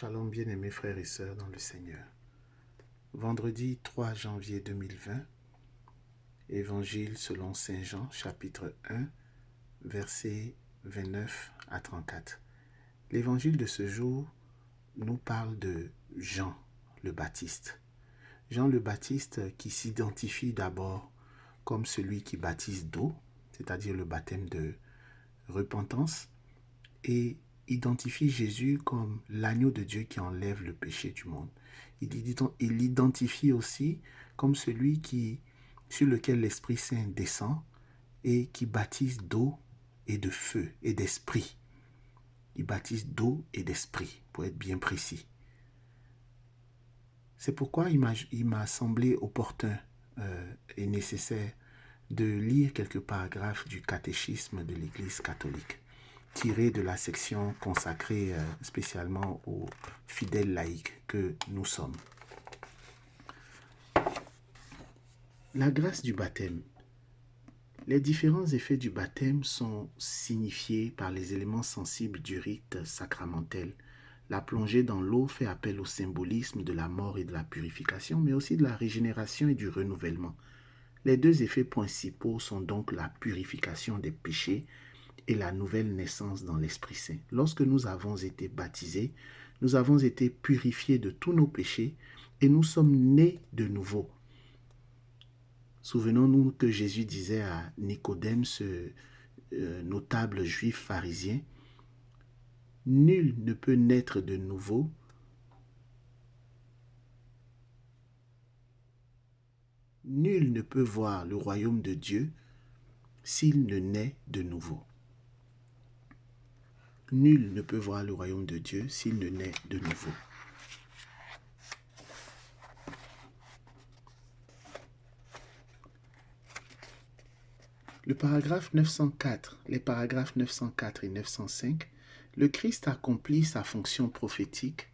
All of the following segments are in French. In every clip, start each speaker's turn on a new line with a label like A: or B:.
A: Shalom bien-aimés frères et sœurs dans le Seigneur. Vendredi 3 janvier 2020, Évangile selon Saint Jean, chapitre 1, versets 29 à 34. L'évangile de ce jour nous parle de Jean le Baptiste. Jean le Baptiste qui s'identifie d'abord comme celui qui baptise d'eau, c'est-à-dire le baptême de repentance, et identifie Jésus comme l'agneau de Dieu qui enlève le péché du monde. Il l'identifie aussi comme celui sur lequel l'Esprit Saint descend et qui baptise d'eau et de feu et d'esprit. Il baptise d'eau et d'esprit, pour être bien précis. C'est pourquoi il m'a semblé opportun et nécessaire de lire quelques paragraphes du catéchisme de l'Église catholique, tiré de la section consacrée spécialement aux fidèles laïcs que nous sommes. La grâce du baptême. Les différents effets du baptême sont signifiés par les éléments sensibles du rite sacramentel. La plongée dans l'eau fait appel au symbolisme de la mort et de la purification, mais aussi de la régénération et du renouvellement. Les deux effets principaux sont donc la purification des péchés et la nouvelle naissance dans l'Esprit Saint. Lorsque nous avons été baptisés, nous avons été purifiés de tous nos péchés et nous sommes nés de nouveau. Souvenons-nous que Jésus disait à Nicodème, ce notable juif pharisien, « Nul ne peut naître de nouveau nul ne peut voir le royaume de Dieu s'il ne naît de nouveau. » Nul ne peut voir le royaume de Dieu s'il ne naît de nouveau. Les paragraphes 904 et 905, le Christ accomplit sa fonction prophétique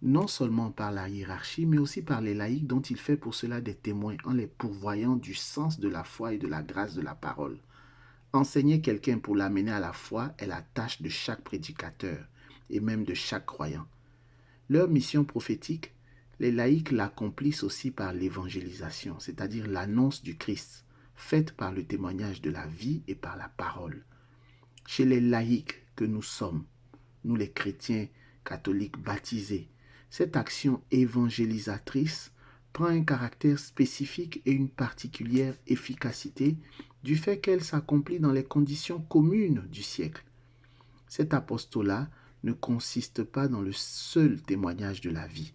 A: non seulement par la hiérarchie, mais aussi par les laïcs dont il fait pour cela des témoins en les pourvoyant du sens de la foi et de la grâce de la parole. Enseigner quelqu'un pour l'amener à la foi est la tâche de chaque prédicateur et même de chaque croyant. Leur mission prophétique, les laïcs l'accomplissent aussi par l'évangélisation, c'est-à-dire l'annonce du Christ, faite par le témoignage de la vie et par la parole. Chez les laïcs que nous sommes, nous les chrétiens catholiques baptisés, cette action évangélisatrice prend un caractère spécifique et une particulière efficacité du fait qu'elle s'accomplit dans les conditions communes du siècle. Cet apostolat ne consiste pas dans le seul témoignage de la vie.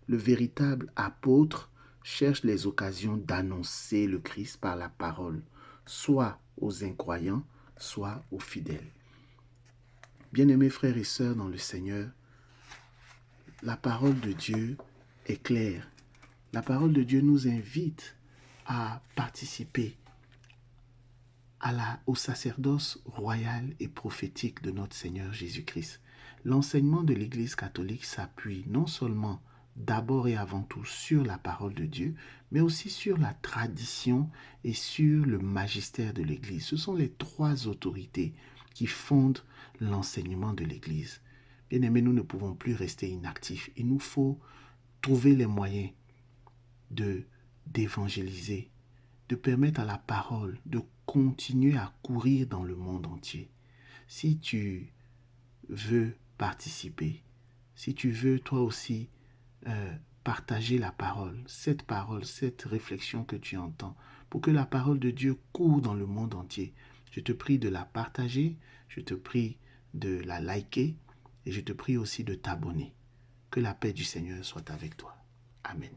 A: Le véritable apôtre cherche les occasions d'annoncer le Christ par la parole, soit aux incroyants, soit aux fidèles. Bien-aimés frères et sœurs dans le Seigneur, la parole de Dieu est claire. La parole de Dieu nous invite à participer au sacerdoce royal et prophétique de notre Seigneur Jésus-Christ. L'enseignement de l'Église catholique s'appuie non seulement d'abord et avant tout sur la parole de Dieu, mais aussi sur la tradition et sur le magistère de l'Église. Ce sont les trois autorités qui fondent l'enseignement de l'Église. Bien-aimés, nous ne pouvons plus rester inactifs. Il nous faut trouver les moyens d'évangéliser, de permettre à la parole de continuer à courir dans le monde entier. Si tu veux participer, si tu veux toi aussi partager la parole, cette réflexion que tu entends, pour que la parole de Dieu court dans le monde entier, je te prie de la partager, je te prie de la liker et je te prie aussi de t'abonner. Que la paix du Seigneur soit avec toi. Amen.